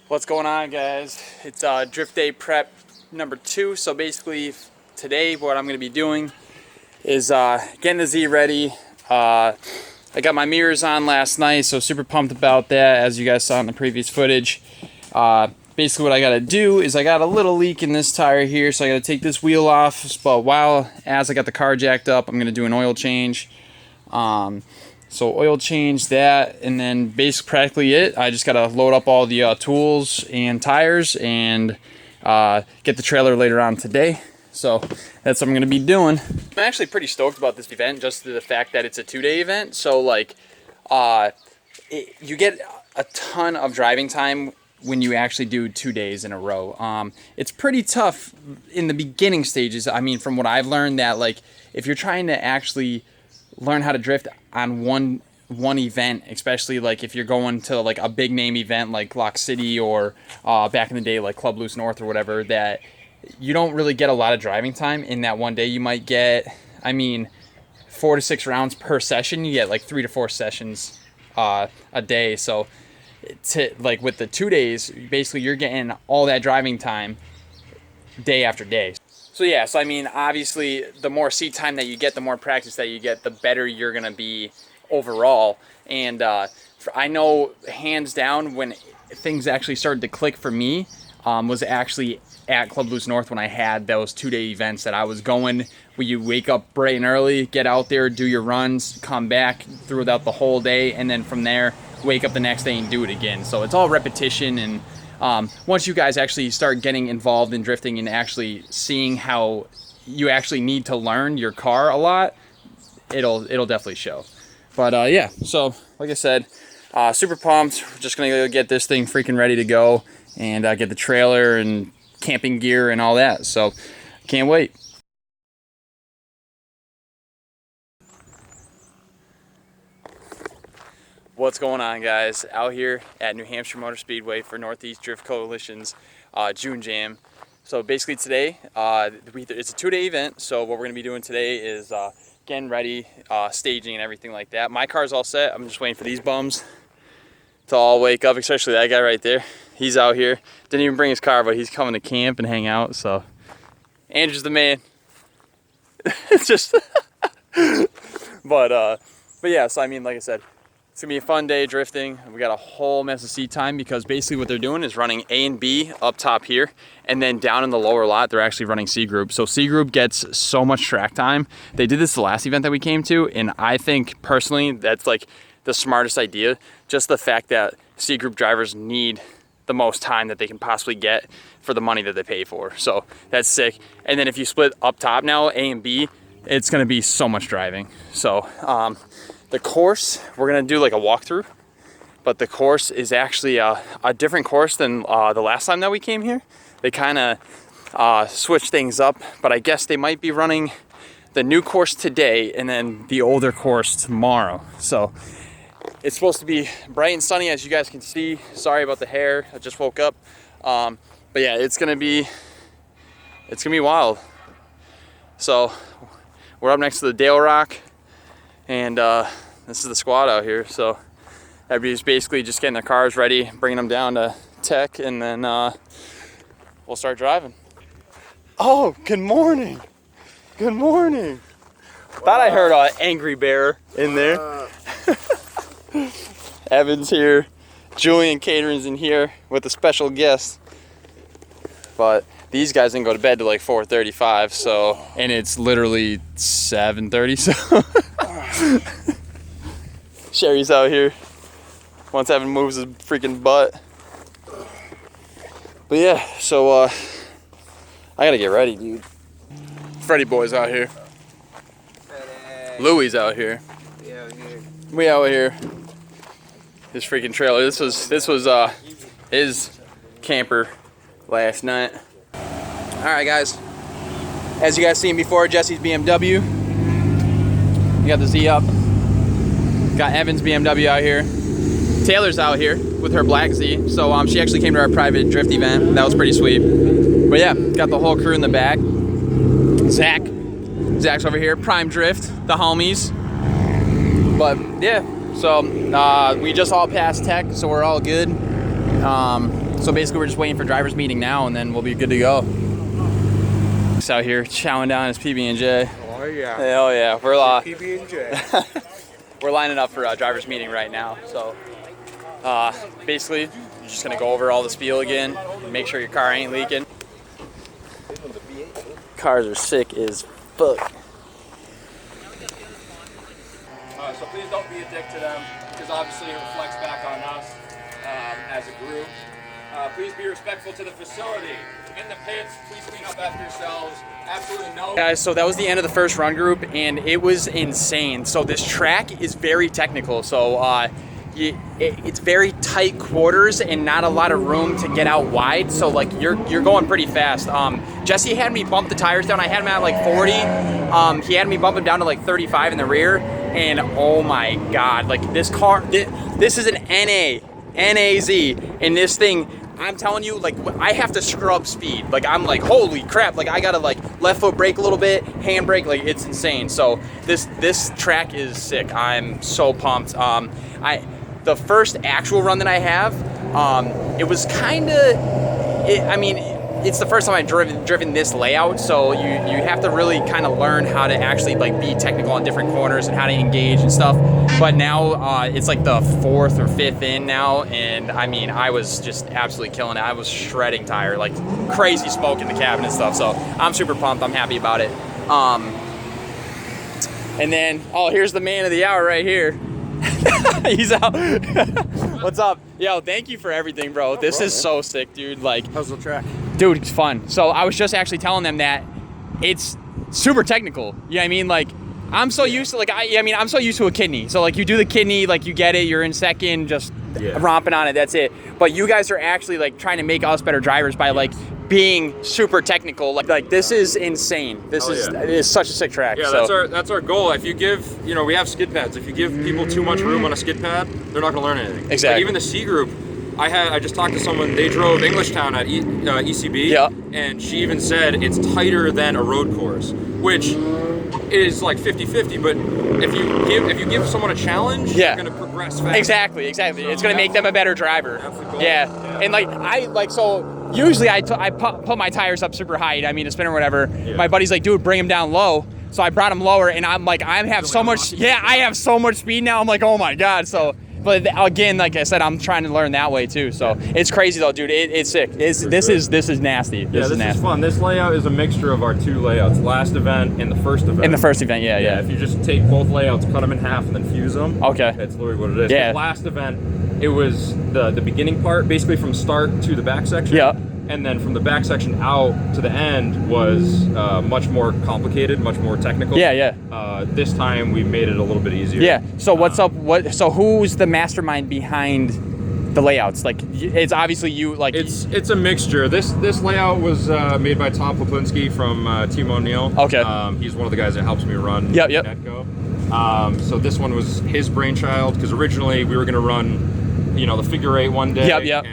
What's going on, guys? It's drift day prep number 2. So basically today what I'm going to be doing is getting the Z ready. I got my mirrors on last night, so super pumped about that, as you guys saw in the previous footage. Basically what I got to do is I got a little leak in this tire here, so I got to take this wheel off. But as I got the car jacked up, I'm going to do an oil change. So oil change that, and then basically practically it. I just gotta load up all the tools and tires and get the trailer later on today. So that's what I'm gonna be doing. I'm actually pretty stoked about this event, just to the fact that it's a 2-day event. So like, you get a ton of driving time when you actually do 2 days in a row. It's pretty tough in the beginning stages. I mean, from what I've learned, that like if you're trying to actually learn how to drift on one event, especially like if you're going to like a big name event like Lock City or back in the day like Club Loose North or whatever, that you don't really get a lot of driving time in that one day. You might get, I mean, 4 to 6 rounds per session. You get like 3 to 4 sessions a day. So like with the 2 days, basically you're getting all that driving time day after day. So yeah, so I mean, obviously, the more seat time that you get, the more practice that you get, the better you're gonna be overall. And I know, hands down, when things actually started to click for me, was actually at Club Loose North when I had those 2-day events that I was going, where you wake up bright and early, get out there, do your runs, come back throughout the whole day, and then from there, wake up the next day and do it again. So it's all repetition, and once you guys actually start getting involved in drifting and actually seeing how you actually need to learn your car a lot, it'll definitely show. But yeah, so like I said, super pumped. We're just gonna go get this thing freaking ready to go and get the trailer and camping gear and all that. So can't wait. What's going on, guys? Out here at New Hampshire Motor Speedway for Northeast Drift Coalition's June Jam. So basically today, it's a 2-day event. So what we're gonna be doing today is getting ready, staging and everything like that. My car's all set. I'm just waiting for these bums to all wake up, especially that guy right there. He's out here. Didn't even bring his car, but he's coming to camp and hang out. So Andrew's the man. It's just, but yeah, so I mean, like I said, it's gonna be a fun day drifting. We got a whole mess of seat time because basically what they're doing is running A and B up top here, and then down in the lower lot, they're actually running C group. So C group gets so much track time. They did this the last event that we came to, and I think personally that's like the smartest idea. Just the fact that C group drivers need the most time that they can possibly get for the money that they pay for. So that's sick. And then if you split up top now, A and B, it's gonna be so much driving. So the course, we're gonna do like a walkthrough, but the course is actually a different course than the last time that we came here. They kind of switched things up, but I guess they might be running the new course today and then the older course tomorrow. So it's supposed to be bright and sunny, as you guys can see. Sorry about the hair, I just woke up. But yeah, it's gonna be wild. So we're up next to the Dale Rock, and this is the squad out here. So everybody's basically just getting their cars ready, bringing them down to tech, and then we'll start driving. Oh, good morning. Good morning. Wow. Thought I heard an angry bear in there. Evan's here. Julian Catering's in here with a special guest. But these guys didn't go to bed till like 4:35, so, and it's literally 7:30, so. Sherry's out here. Once Evan moves his freaking butt. But yeah, so I gotta get ready, dude. Freddie boy's out here. Freddie. Louie's out here. We out here. This freaking trailer. This was his camper last night. Alright guys, as you guys seen before, Jesse's BMW. We got the Z up. Got Evan's BMW out here. Taylor's out here with her black Z. So she actually came to our private drift event. That was pretty sweet. But yeah, got the whole crew in the back. Zach's over here, Prime Drift, the homies. But yeah, so we just all passed tech, so we're all good. So basically we're just waiting for driver's meeting now, and then we'll be good to go. He's out here chowing down his PB&J. Oh yeah. Hell yeah. We're PB&J. we're lining up for a driver's meeting right now. So basically you're just gonna go over all the spiel again, make sure your car ain't leaking. Cars are sick as fuck. So please don't be a dick to them, because obviously it reflects back on us as a group. Please be respectful to the facility. In the pits, please clean up after yourselves. Absolutely no. Guys, so that was the end of the first run group, and it was insane. So this track is very technical. So it's very tight quarters and not a lot of room to get out wide. So like you're going pretty fast. Jesse had me bump the tires down. I had him at like 40. He had me bump them down to like 35 in the rear. And oh my God, like this car, this is an NAZ, and this thing, I'm telling you, like I have to scrub speed. Like I'm like, holy crap, like I gotta like left foot brake a little bit, hand brake, like it's insane. So this track is sick. I'm so pumped. The first actual run that I have, it was I mean, it's the first time I've driven this layout, so you have to really kind of learn how to actually like be technical on different corners and how to engage and stuff. But now it's like the 4th or 5th in now, and I mean I was just absolutely killing it. I was shredding tire, like crazy smoke in the cabin and stuff. So I'm super pumped. I'm happy about it. And then here's the man of the hour right here. He's out. What's up? Yo, thank you for everything, bro. This is so sick, dude. Like, how's the track? Dude, it's fun. So I was just actually telling them that it's super technical. You know what I mean? Like, I'm so used to I'm so used to a kidney. So like you do the kidney, like you get it, you're in second, just romping on it, that's it. But you guys are actually like trying to make us better drivers by like being super technical. Like this is insane. It is such a sick track. Yeah, so. that's our goal. If you give, we have skid pads. If you give people too much room on a skid pad, they're not gonna learn anything. Exactly. Like even the C group, I just talked to someone, they drove Englishtown at ECB, and she even said it's tighter than a road course, which is like 50-50, but if you give someone a challenge, they're gonna progress fast. Exactly. So it's gonna make them a better driver. That's the goal. Yeah, and so usually I put my tires up super high, I mean, a spin or whatever. Yeah. My buddy's like, dude, bring them down low. So I brought them lower, and I'm like, I have so much speed now. I'm like, oh my God. So. But again, like I said, I'm trying to learn that way too. So it's crazy though, dude. It's sick. This is nasty. This is fun. This layout is a mixture of our two layouts: last event and the first event. In the first event, yeah. If you just take both layouts, cut them in half, and then fuse them. Okay. That's literally what it is. Yeah. The last event, it was the beginning part, basically from start to the back section. Yeah. And then from the back section out to the end was much more complicated, much more technical. Yeah. This time we made it a little bit easier. Yeah. So what's up? So who's the mastermind behind the layouts? Like, it's obviously you. Like, it's a mixture. This layout was made by Tom Poplinski from Team O'Neill. Okay. He's one of the guys that helps me run NEDCO. So this one was his brainchild, because originally we were going to run, the figure 8 one day. Yep.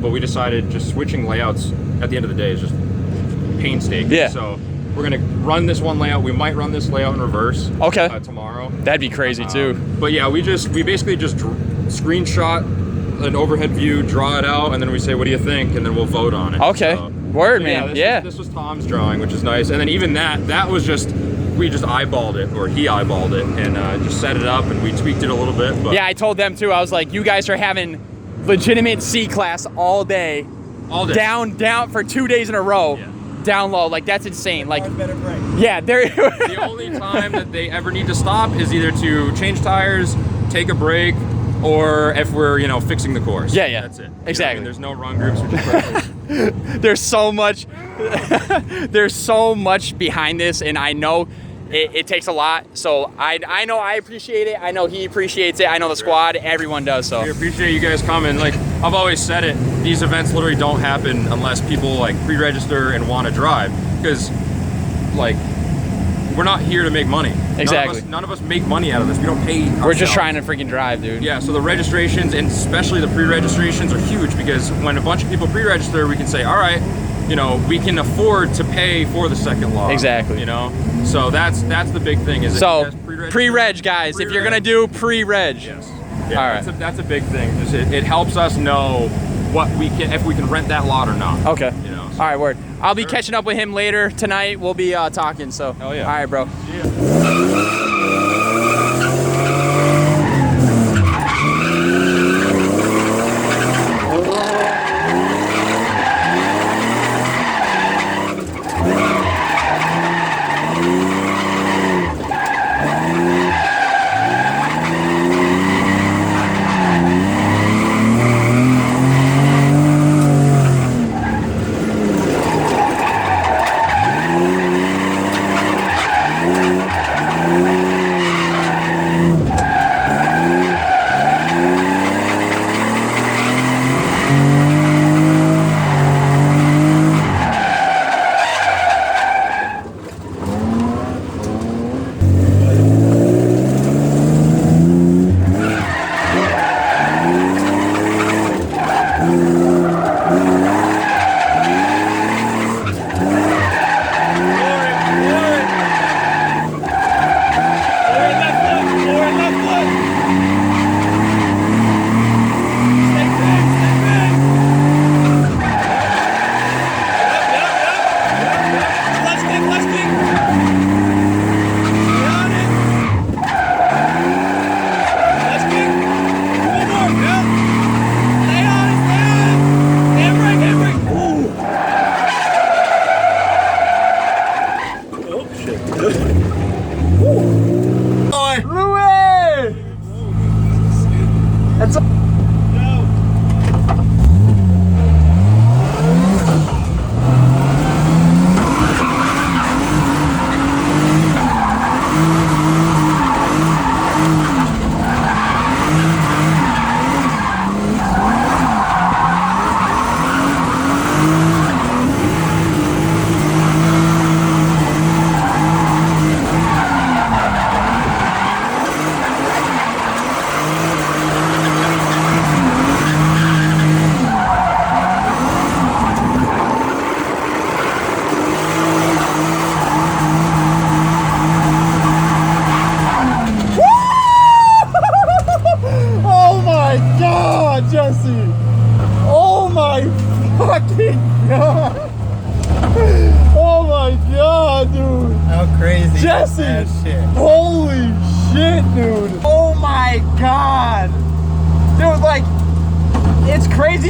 But we decided just switching layouts at the end of the day is just painstaking. Yeah. So we're gonna run this one layout. We might run this layout in reverse. Okay. Tomorrow. That'd be crazy too. But yeah, we basically just screenshot an overhead view, draw it out, and then we say, "What do you think?" And then we'll vote on it. Okay. Word, man. This was Tom's drawing, which is nice. And then even that was just. We just eyeballed it, or he eyeballed it, and just set it up, and we tweaked it a little bit. But yeah, I told them too. I was like, you guys are having legitimate C class all day. Down for 2 days in a row. Yeah. Down low, like that's insane. Like, yeah, they're the only time that they ever need to stop is either to change tires, take a break, or if we're fixing the course. Yeah. That's it. Exactly. There's no run groups, which is perfect. There's so much behind this, and I know it takes a lot. So I know I appreciate it. I know he appreciates it. I know the squad, everyone does. So we appreciate you guys coming. Like I've always said it, these events literally don't happen unless people like pre-register and want to drive, because like we're not here to make money. Exactly. None of us make money out of this. We don't pay ourselves. We're just trying to freaking drive, dude. Yeah, so the registrations, and especially the pre-registrations, are huge, because when a bunch of people pre-register, we can say, all right, we can afford to pay for the second log. Exactly. So that's the big thing. Is so pre-reg, guys. If you're gonna do pre-reg. Yes. Yeah, all right. That's a big thing. It helps us know what we can, if we can rent that lot or not. Okay. You know. All right, word. I'll be catching up with him later tonight. We'll be talking. So. Oh yeah. All right, bro.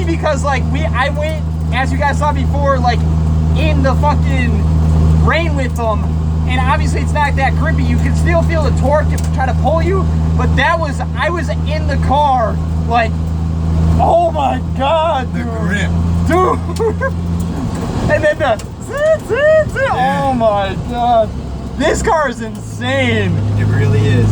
Because like I went, as you guys saw before, like in the fucking rain with them, and obviously it's not that grippy. You can still feel the torque try to pull you, but I was in the car like, oh my god, dude. The grip, dude. And then the oh my god, this car is insane. It really is.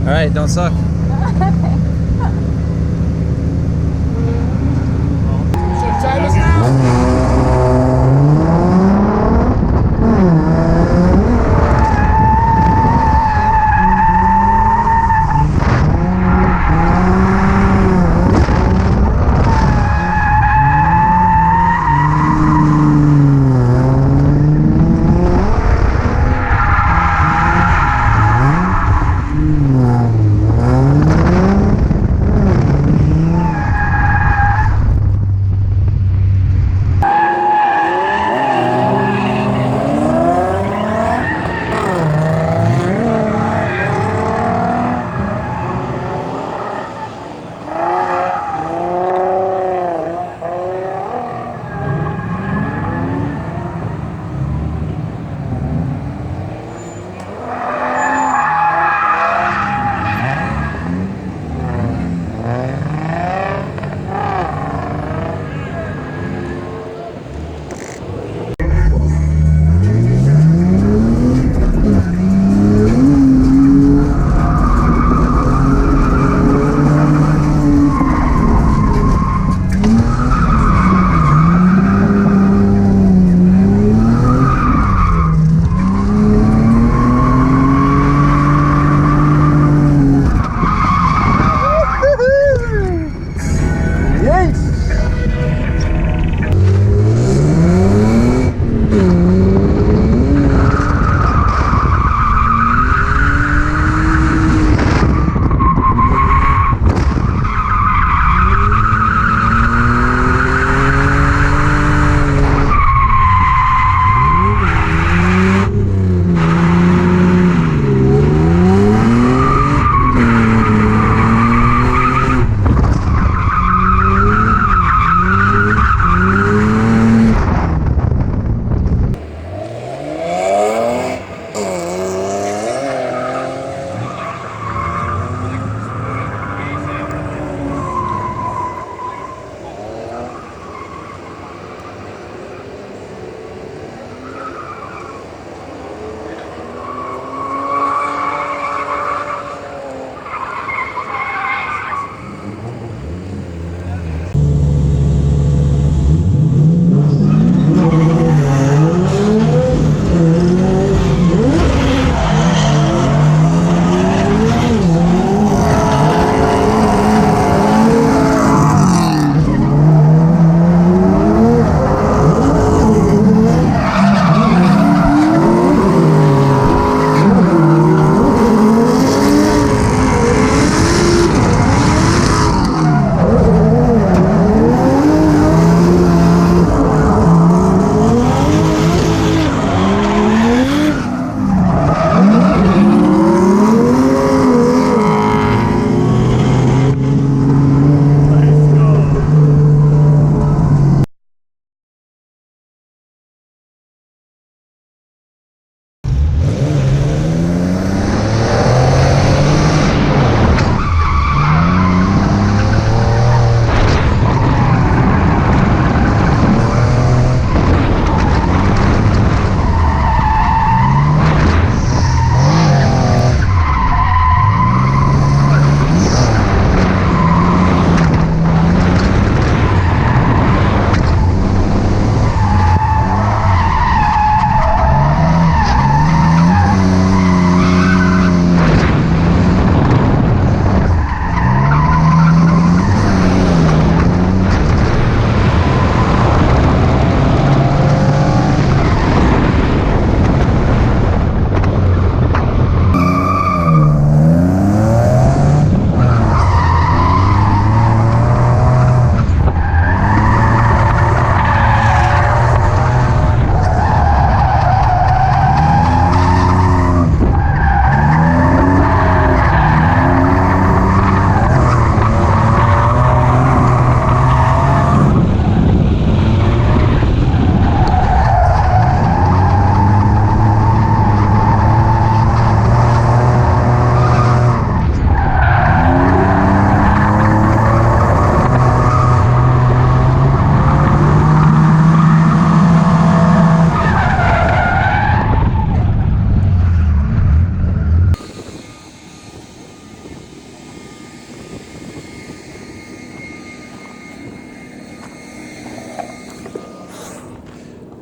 Alright, don't suck.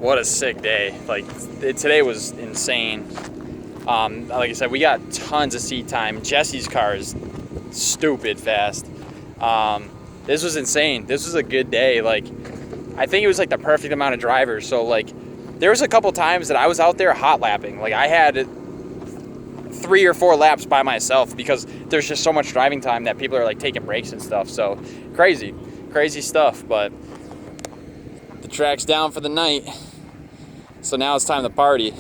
what a sick day. Like, today was insane. Like I said, we got tons of seat time. Jesse's car is stupid fast. This was insane. This was a good day. Like, I think it was like the perfect amount of drivers. So like, there was a couple times that I was out there hot lapping. Like, I had 3 or 4 laps by myself because there's just so much driving time that people are like taking breaks and stuff. So crazy stuff. But the track's down for the night, so now it's time to party.